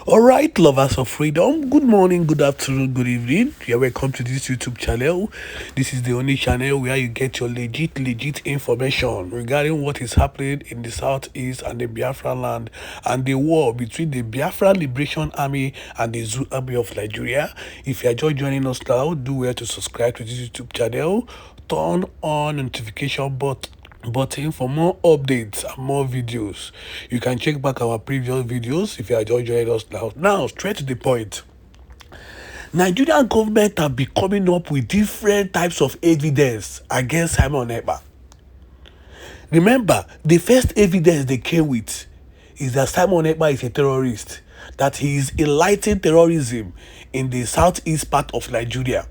All right, lovers of freedom. Good morning, good afternoon, good evening. You're welcome to this YouTube channel. This is the only channel where you get your legit information regarding what is happening in the southeast and the Biafra land and the war between the Biafra Liberation Army and the Zoo Army of Nigeria. If you are just joining us now, do well to subscribe to this YouTube channel. Turn on notification button for more updates and more videos. You can check back our previous videos if you are just joining us now. Now, straight to the point. Nigerian government have been coming up with different types of evidence against Simon Èkpà. Remember, the first evidence they came with is that Simon Èkpà is a terrorist, that he is inciting terrorism in the southeast part of Nigeria.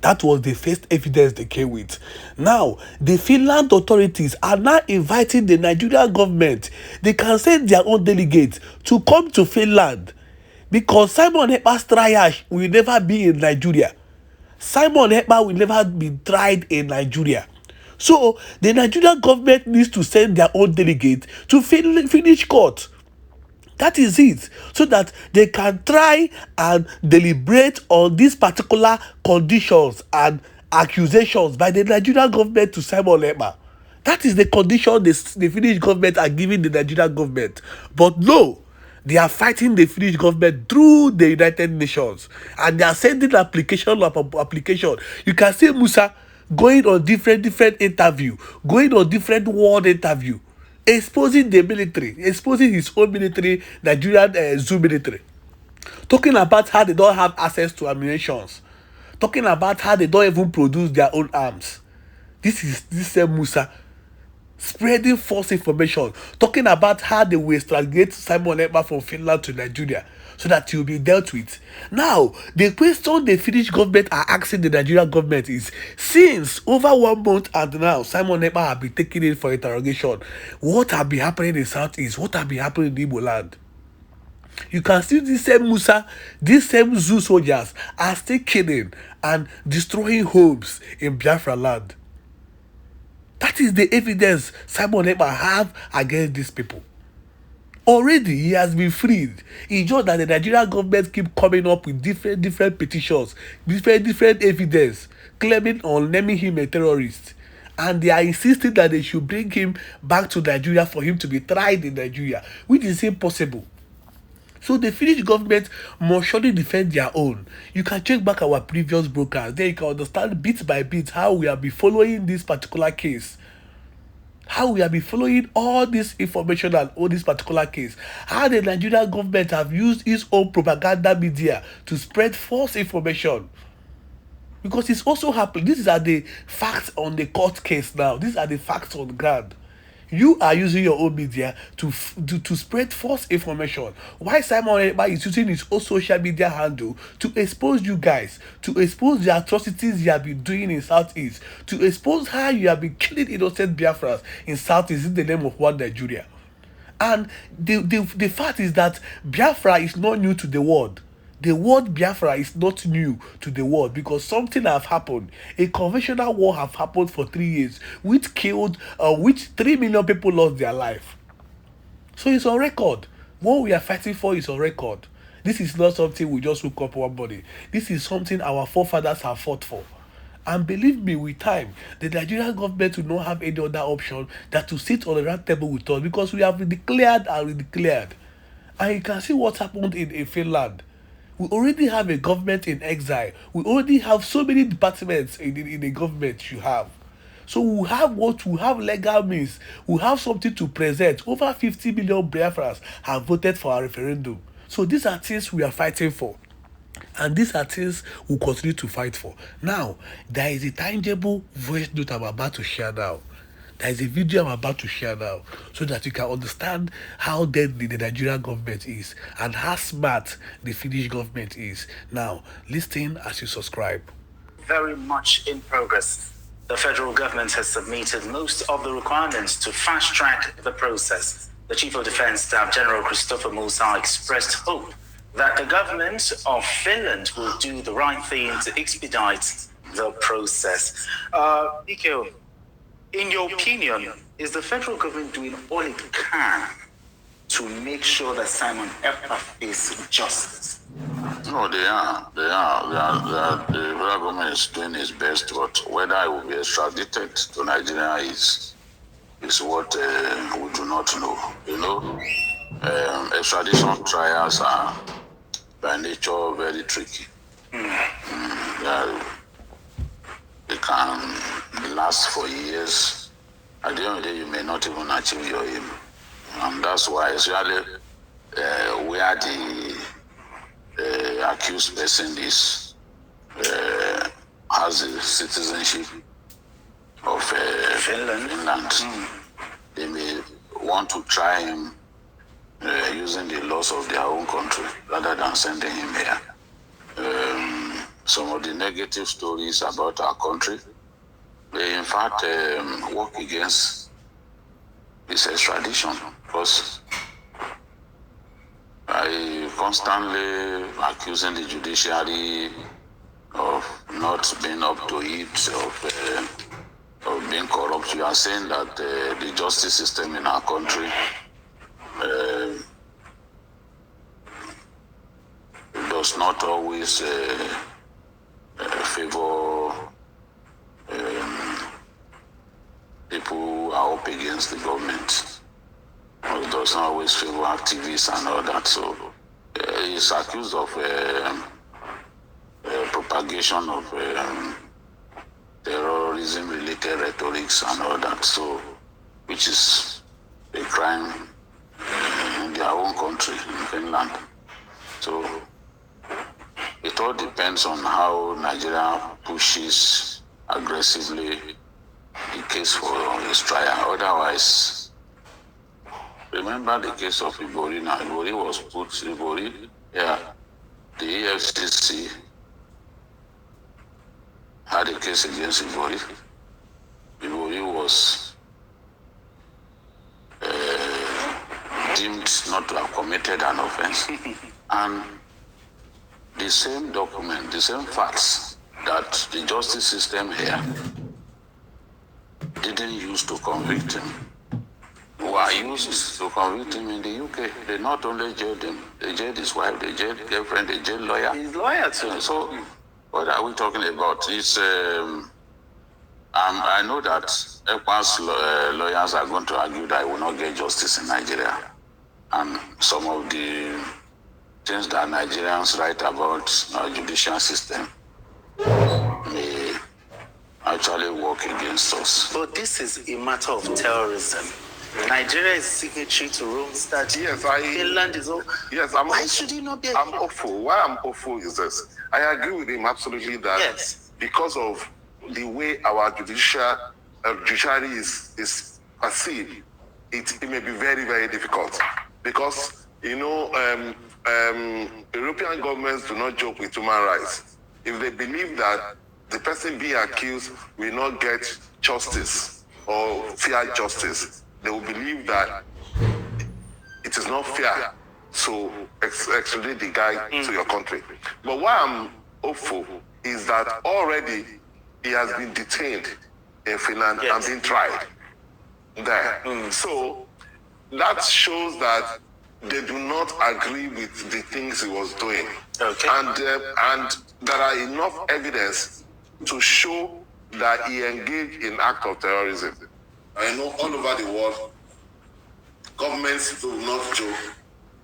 That was the first evidence they came with. Now, the Finland authorities are now inviting the Nigerian government. They can send their own delegates to come to Finland because Simon Èkpà's trial will never be in Nigeria. Simon Èkpà will never be tried in Nigeria. So, the Nigerian government needs to send their own delegate to Finnish court. That is it, so that they can try and deliberate on these particular conditions and accusations by the Nigerian government to Simon Èkpà. That is the condition the Finnish government are giving the Nigerian government. But no, they are fighting the Finnish government through the United Nations, and they are sending application. You can see Musa going on different interview, going on different world interview, exposing the military, exposing his own military, Nigerian zoo military, talking about how they don't have access to ammunition, talking about how they don't even produce their own arms. This is same Musa spreading false information, talking about how they will extradite Simon Èkpà from Finland to Nigeria so that he will be dealt with. Now, the question the Finnish government are asking the Nigerian government is, since over 1 month and now Simon Èkpà have been taken in for interrogation, what have been happening in Southeast? What have been happening in Igbo land? You can see this same Musa, these same zoo soldiers are still killing and destroying homes in Biafra land. That is the evidence Simon Èkpà have against these people. Already, he has been freed. It's just that the Nigerian government keep coming up with different petitions, different evidence, claiming or naming him a terrorist. And they are insisting that they should bring him back to Nigeria for him to be tried in Nigeria, which is impossible. So the Finnish government must surely defend their own. You can check back our previous broadcasts. Then you can understand bit by bit how we have been following this particular case. How we have been following all this information and all this particular case. How the Nigerian government have used its own propaganda media to spread false information. Because it's also happened. These are the facts on the court case now. These are the facts on the ground. You are using your own media to spread false information. Why Simon Èkpà is using his own social media handle to expose you guys, to expose the atrocities you have been doing in Southeast, to expose how you have been killing innocent Biafrans in Southeast in the name of one Nigeria. And the fact is that Biafra is not new to the world. The word Biafra is not new to the world because something have happened. A conventional war have happened for 3 years, which 3 million people lost their life. So it's on record. What we are fighting for is on record. This is not something we just woke up one morning. This is something our forefathers have fought for. And believe me, with time, the Nigerian government will not have any other option than to sit on the round table with us because we have declared and redeclared. And you can see what happened in Finland. We already have a government in exile. We already have so many departments in the government you have. So we have legal means. We have something to present. Over 50 million Biafrans have voted for our referendum. So these are things we are fighting for. And these are things we'll continue to fight for. Now, there is a tangible voice note I'm about to share now. There is a video I'm about to share now so that you can understand how deadly the Nigerian government is and how smart the Finnish government is. Now, listen as you subscribe. Very much in progress. The federal government has submitted most of the requirements to fast-track the process. The Chief of Defense Staff General Christopher Musa expressed hope that the government of Finland will do the right thing to expedite the process. Ike, in your opinion, is the federal government doing all it can to make sure that Simon Èkpà faces justice? No, they are. The federal government is doing its best, but whether it will be extradited to Nigeria is what we do not know. You know, extradition trials are by nature very tricky. They can last for years. At the end of the day, you may not even achieve your aim. And that's why, especially where the accused person has the citizenship of Finland. They may want to try him using the laws of their own country rather than sending him here. Some of the negative stories about our country, they in fact work against this extradition, because I constantly accusing the judiciary of not being up to it, of being corrupt. You are saying that the justice system in our country does not always favor people who are up against the government. It does not always favor activists and all that. So he's accused of propagation of terrorism-related rhetorics and all that. So, which is a crime in their own country, in Finland. So it all depends on how Nigeria pushes aggressively the case for his trial. Otherwise, remember the case of Ibori now. Ibori was put, the EFCC had a case against Ibori. Ibori was deemed not to have committed an offense. And the same document, the same facts that the justice system here didn't use to convict him were used to convict him in the UK. They not only jailed him, they jailed his wife, they jailed girlfriend, they jailed lawyer. His lawyer too. So what are we talking about? It's I know that Èkpà's lawyers are going to argue that I will not get justice in Nigeria. And some of the things that Nigerians write about our judicial system may actually work against us. But this is a matter of terrorism. Nigeria is signatory to Rome Statute. Yes, Finland is all. Yes, why should he not be? I'm hopeful. Why I'm hopeful is this. I agree with him absolutely that because of the way our judiciary is perceived, it may be very, very difficult. Because, you know, European governments do not joke with human rights. If they believe that the person being accused will not get justice or fair justice, they will believe that it is not fair to extradite the guy to your country. But what I'm hopeful is that already he has been detained in Finland and been tried there. So that shows that they do not agree with the things he was doing. Okay. And there are enough evidence to show that he engaged in act of terrorism. I know all over the world, governments do not joke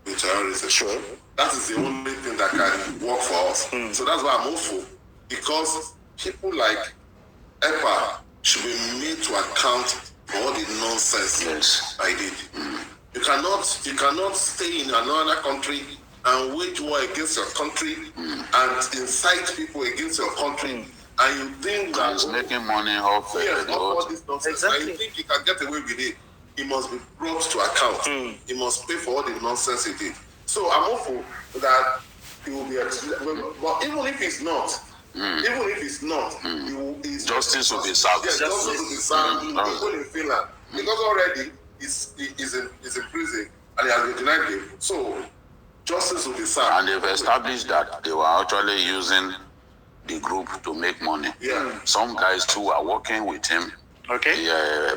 with terrorism. Sure. That is the only thing that can work for us. So that's why I'm hopeful, because people like Èkpà should be made to account for all the nonsense I did. You cannot stay in another country and wage war against your country and incite people against your country, and you think that he's making money off all this nonsense. Exactly. And you think he can get away with it. He must be brought to account. He must pay for all the nonsense he did. So I'm hopeful that he will be but even if he's not, justice will be served. Yes, justice will be served people in Finland. Because already he's in prison and he has been denied him. So justice will be served. And they've established that they were actually using the group to make money. Yeah. Some guys too are working with him, Okay.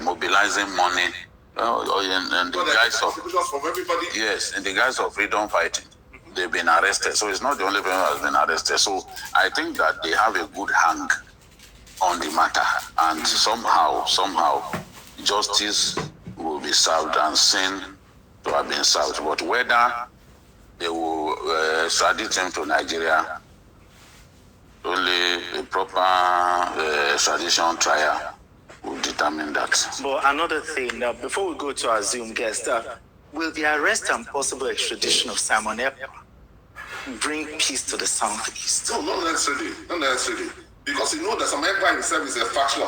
mobilizing money And the But there are guys of contributions from everybody. yes, in the guys of freedom fighting, they've been arrested. So it's not the only person who has been arrested. So I think that they have a good hang on the matter, and somehow, justice will be served and sin to have been served. But whether they will extradite him to Nigeria, only a proper extradition trial will determine that. But another thing, before we go to our Zoom guest, will the arrest and possible extradition of Simon Èkpà bring peace to the Southeast? No, not necessarily. Not necessarily. Because you know that some Èkpà himself is a faction.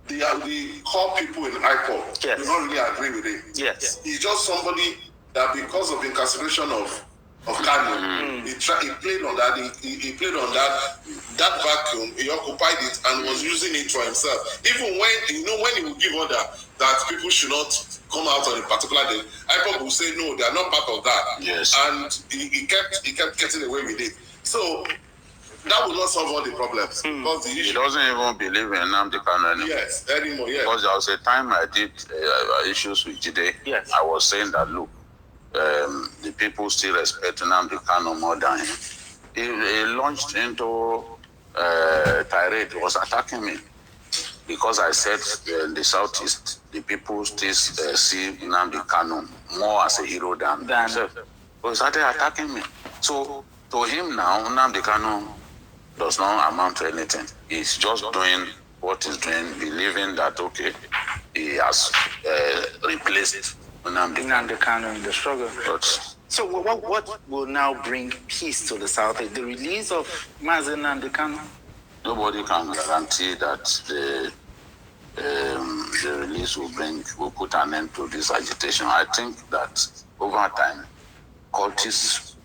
The core people in IPOB Yes. do not really agree with him. Yes. He's just somebody that because of incarceration of Kanu, he played on that. He played on that vacuum. He occupied it and was using it for himself. Even when he would give order that people should not come out on a particular day, IPOB will say no, they are not part of that. Yes. And he kept getting away with it. So that will not solve all the problems. Because the He issue, doesn't even believe in Nnamdi Kanu anymore. yes, anymore, yes. Because there was a time I did issues with Jide. Yes. I was saying that, look, the people still respect Nnamdi Kanu more than him. He launched into tirade, was attacking me. Because I said in the Southeast, the people still see Nnamdi Kanu more as a hero than himself. So he started attacking me. So to him now, Nnamdi Kanu does not amount to anything. He's just doing what he's doing, believing that, okay, he has replaced Nnamdi Kanu in the struggle. But So what will now bring peace to the Southeast? The release of Mazi Nnamdi Kanu? nobody can guarantee that the release will put an end to this agitation. I think that over time, cultists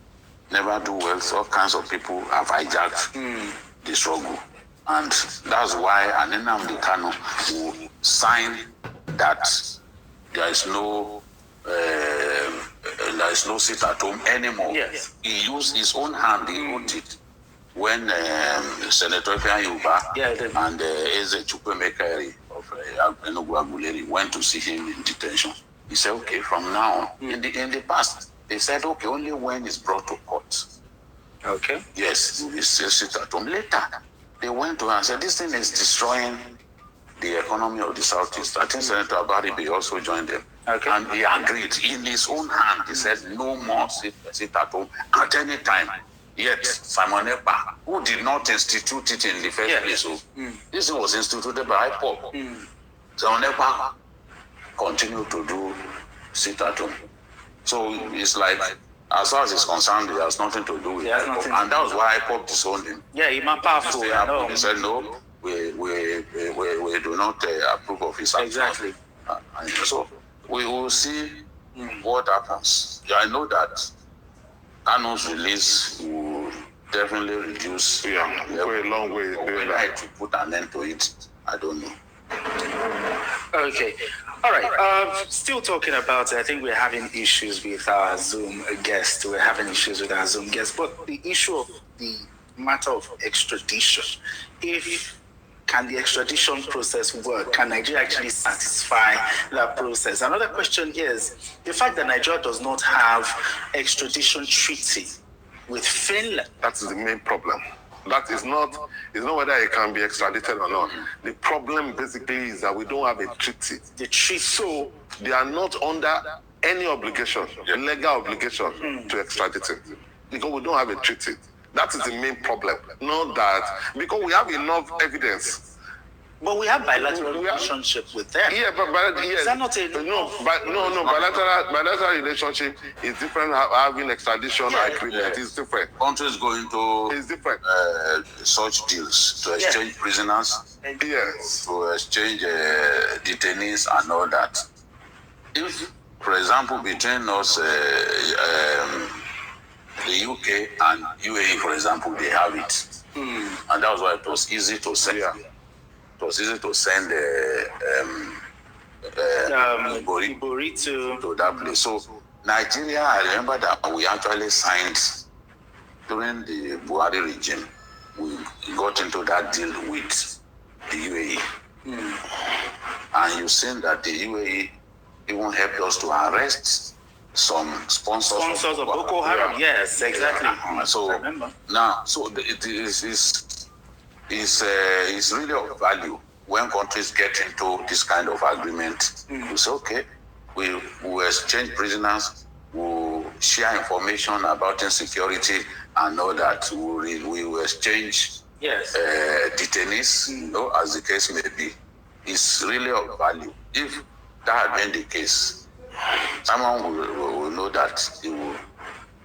never do well. So all kinds of people have hijacked the struggle. And that's why Nnamdi Kanu will sign that there is no sit at home anymore. Yes. He used his own hand, he wrote it. When Senator Yuba and Eze Chukwemekari of Enugu Aguleri went to see him in detention, he said, okay, from now, in the past, they said, okay, only when it's brought to court. Okay. Yes, we still sit at home. Later, they went to her and said, this thing is destroying the economy of the Southeast. I think Senator Abaribe also joined them. Okay. And he agreed in his own hand. He said, no more sit at home at any time. Yet, Simon Èkpà, who did not institute it in the first place, so this was instituted by IPOB. Simon Èkpà continued to do sit at home. So it's like, as far as he's concerned, he has nothing to do with IPOB. And that was why IPOB disowned him. Yeah, he's not powerful. He said, no, we do not approve of his actions. Exactly. And so we will see what happens. I know that Kanu's release will definitely reduce. Yeah, go a long way. Whether it will put an end to it, I don't know. Okay. All right. Still talking about it, I think we're having issues with our Zoom guest. We're having issues with our Zoom guest. But the issue of the matter of extradition, can the extradition process work? Can Nigeria actually satisfy that process? Another question is the fact that Nigeria does not have extradition treaty with Finland. That is the main problem. That is not, it's not whether it can be extradited or not. The problem basically is that we don't have a treaty. The treaty. So they are not under any obligation, legal obligation to extradite him. Because we don't have a treaty. That is the main problem. Not that, because we have enough evidence. But we have bilateral relationship with them. Yeah, but Is that not a bilateral relationship is different. Having extradition agreement is different. Countries going to It's different. such deals to exchange prisoners, Yes. to exchange detainees and all that. If, for example, between us, the UK and UAE, for example, they have it. And that was why it was easy to send. Yeah. It was easy to send Ibori to that place. So Nigeria, I remember that we actually signed during the Buhari regime. We got into that deal with the UAE. And you've seen that the UAE even helped us to arrest some sponsors of Boko Haram. Yes, exactly. So now, it's really of value when countries get into this kind of agreement. You say, okay, we exchange prisoners, we share information about insecurity and all that. We will exchange detainees, as the case may be. It's really of value. If that had been the case, someone will know that it will,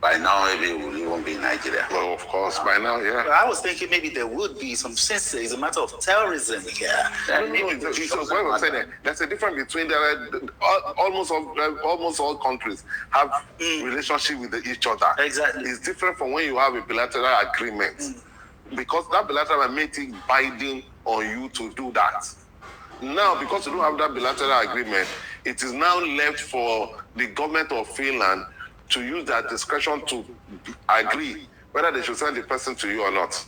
by now maybe it will even be in Nigeria. Well, of course, by now, yeah. Well, I was thinking maybe there would be some, since it's a matter of terrorism here. There's a difference between almost all countries have relationship with each other. Exactly. It's different from when you have a bilateral agreement, because that bilateral makes it binding on you to do that. Now, because you don't have that bilateral agreement, it is now left for the government of Finland to use their discretion to agree whether they should send the person to you or not.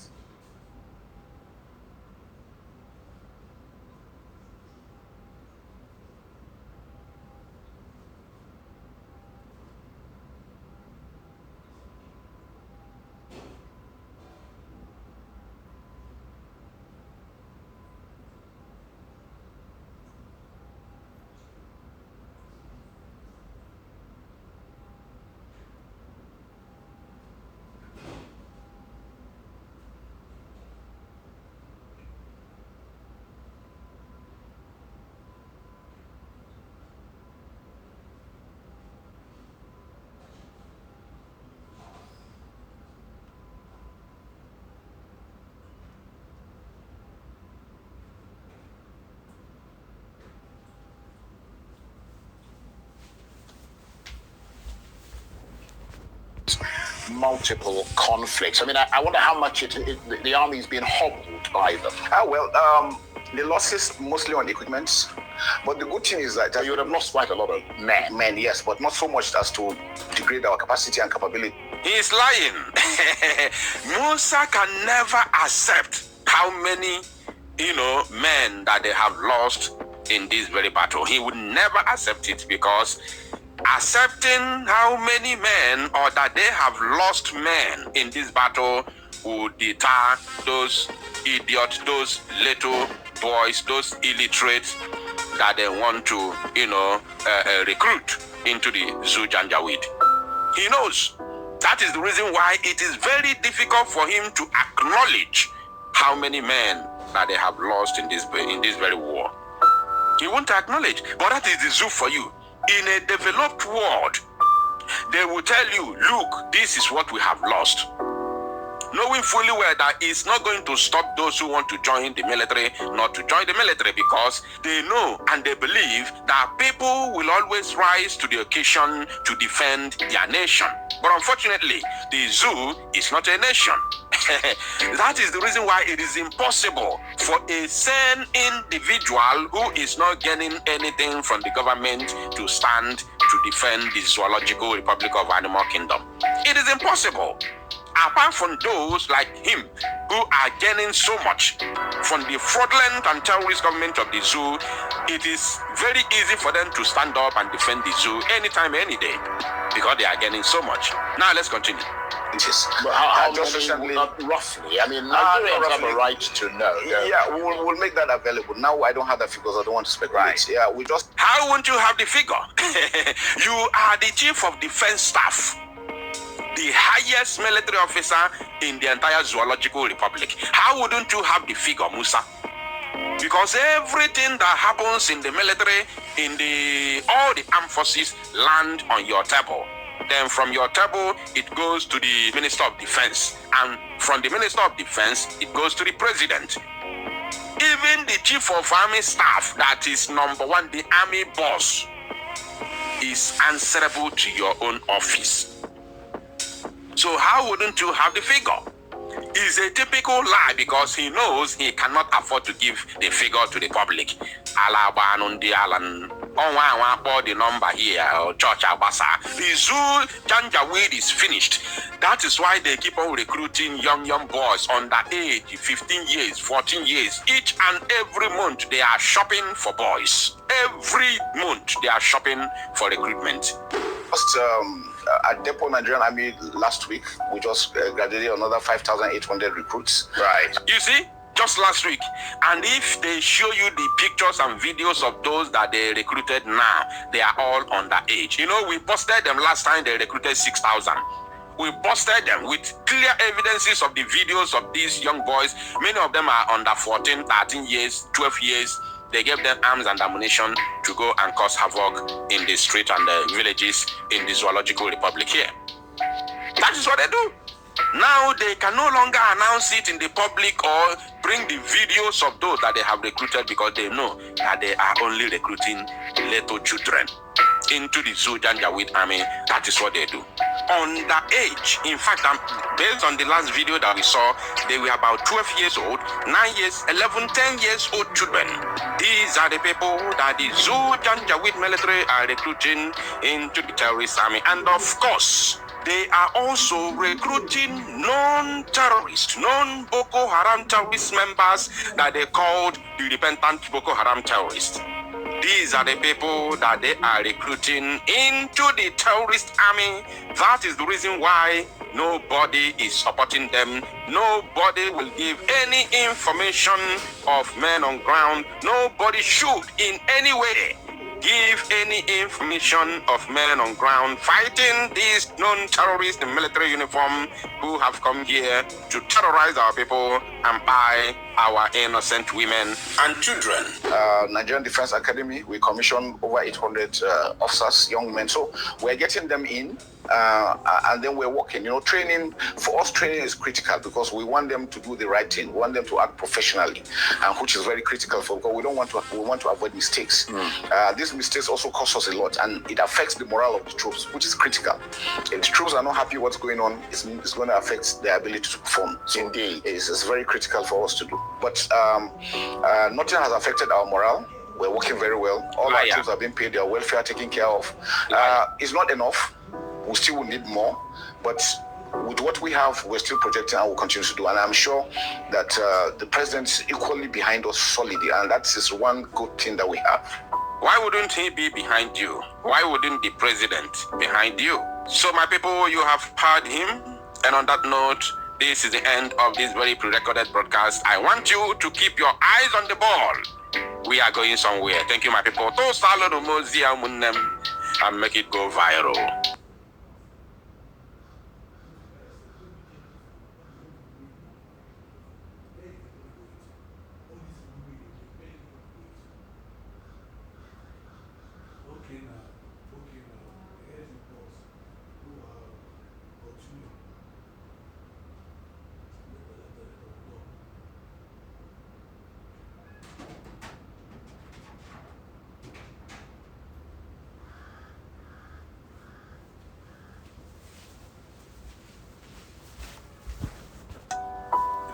Multiple conflicts. I mean, I wonder how much the army's been hobbled by them. The losses mostly on equipment, but the good thing is that You would have lost quite a lot of men. men, yes, but not so much as to degrade our capacity and capability. He is lying. Musa can never accept how many, men that they have lost in this very battle. He would never accept it, because accepting how many men or that they have lost men in this battle would deter those idiots, those little boys, those illiterates that they want to, recruit into the Janjaweed. He knows. That is the reason why it is very difficult for him to acknowledge how many men that they have lost in this very war. He won't acknowledge. But that is the zoo for you. In a developed world, they will tell you, look, this is what we have lost. Knowing fully well that it's not going to stop those who want to join the military not to join the military, because they know and they believe that people will always rise to the occasion to defend their nation. But unfortunately, the zoo is not a nation. That is the reason why it is impossible for a sane individual who is not getting anything from the government to stand to defend the Zoological Republic of Animal Kingdom. It is impossible. Apart from those like him who are gaining so much from the fraudulent and terrorist government of the zoo, it is very easy for them to stand up and defend the zoo anytime, any day, because they are gaining so much. Now let's continue. But how Just many, recently- not roughly? I mean, Nigerians have a right to know. Yeah, we'll make that available. Now I don't have the figures. I don't want to speculate. Right. Yeah, we just How won't you have the figure? You are the chief of defense staff, the highest military officer in the entire Zoological Republic. How wouldn't you have the figure, Musa? Because everything that happens in the military, all the armed forces land on your table. Then from your table, it goes to the Minister of Defense. And from the Minister of Defense, it goes to the President. Even the Chief of Army Staff, that is number one, the army boss, is answerable to your own office. So how wouldn't you have the figure? It's a typical lie, because he knows he cannot afford to give the figure to the public. on the number here, or Church Abasa. The zoo Janjaweed is finished. That is why they keep on recruiting young boys under age, 15 years, 14 years. Each and every month they are shopping for boys. Every month they are shopping for recruitment. Just at Depot Nigerian Army last week, we just graduated another 5,800 recruits. Right. You see? Just last week. And if they show you the pictures and videos of those that they recruited now, they are all underage. You know, we busted them last time, they recruited 6,000. We busted them with clear evidences of the videos of these young boys. Many of them are under 14, 13 years, 12 years. They gave them arms and ammunition to go and cause havoc in the street and the villages in the Zoological Republic here. That is what they do. Now they can no longer announce it in the public or bring the videos of those that they have recruited because they know that they are only recruiting little children into the Zoo Janjaweed army. That is what they do. Underage. In fact, based on the last video that we saw, they were about 12 years old, 9 years, 11, 10 years old children. These are the people that the Zoo Janjaweed military are recruiting into the terrorist army. And of course, they are also recruiting non-terrorist, non-Boko Haram terrorist members that they called the repentant Boko Haram terrorists. These are the people that they are recruiting into the terrorist army. That is the reason why nobody is supporting them. Nobody will give any information of men on ground. Nobody should in any way give any information of men on ground fighting these non-terrorists in military uniform who have come here to terrorize our people and buy our innocent women and children. Nigerian Defense Academy, we commissioned over 800 officers, young men. So we're getting them in and then we're working. You know, training, for us, training is critical because we want them to do the right thing. We want them to act professionally, which is very critical because we want to avoid mistakes. These mistakes also cost us a lot and it affects the morale of the troops, which is critical. If the troops are not happy what's going on, it's going to affect their ability to perform. So indeed, it's very critical for us to do. But nothing has affected our morale. We're working very well. All our troops are being paid, their welfare taken care of. It's not enough. We still will need more. But with what we have, we're still projecting and we'll continue to do. And I'm sure that the president is equally behind us solidly. And that is one good thing that we have. Why wouldn't he be behind you? Why wouldn't the president behind you? So my people, you have heard him. And on that note, this is the end of this very pre-recorded broadcast. I want you to keep your eyes on the ball. We are going somewhere. Thank you, my people. And make it go viral.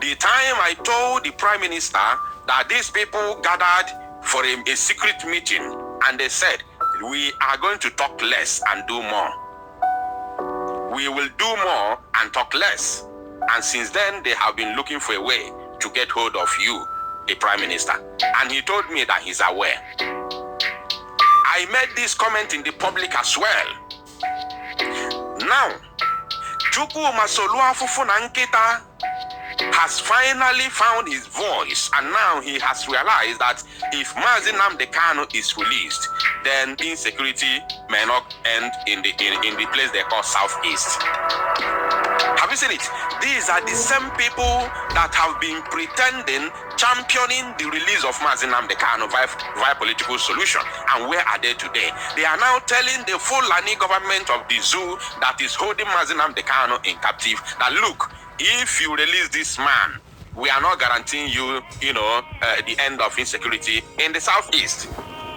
The time I told the Prime Minister that these people gathered for a secret meeting and they said, we are going to talk less and do more. We will do more and talk less. And since then, they have been looking for a way to get hold of you, the Prime Minister. And he told me that he's aware. I made this comment in the public as well. Now, Chukwu Masolua Fufunanketa has finally found his voice, and now he has realized that if Mazi Nnamdi Kanu is released, then insecurity may not end in the place they call Southeast. Have you seen it? These are the same people that have been pretending, championing the release of Mazi Nnamdi Kanu via political solution. And where are they today? They are now telling the Fulani government of the zoo that is holding Mazi Nnamdi Kanu in captive that look, if you release this man, we are not guaranteeing you, the end of insecurity in the Southeast.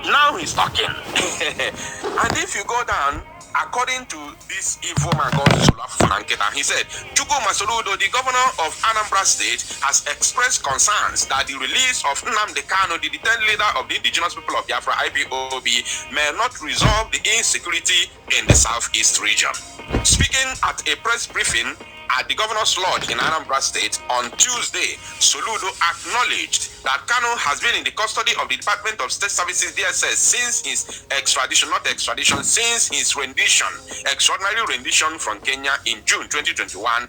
Now he's talking. And if you go down according to this evil man called Solafunanketa, he said, Chukwuma Soludo, the governor of Anambra State, has expressed concerns that the release of Nnamdi Kanu, the detained leader of the indigenous people of Biafra, IPOB, may not resolve the insecurity in the southeast region. Speaking at a press briefing at the governor's lodge in Anambra State on Tuesday, Soludo acknowledged that Kanu has been in the custody of the Department of State Services DSS since his since his extraordinary rendition from Kenya in June 2021.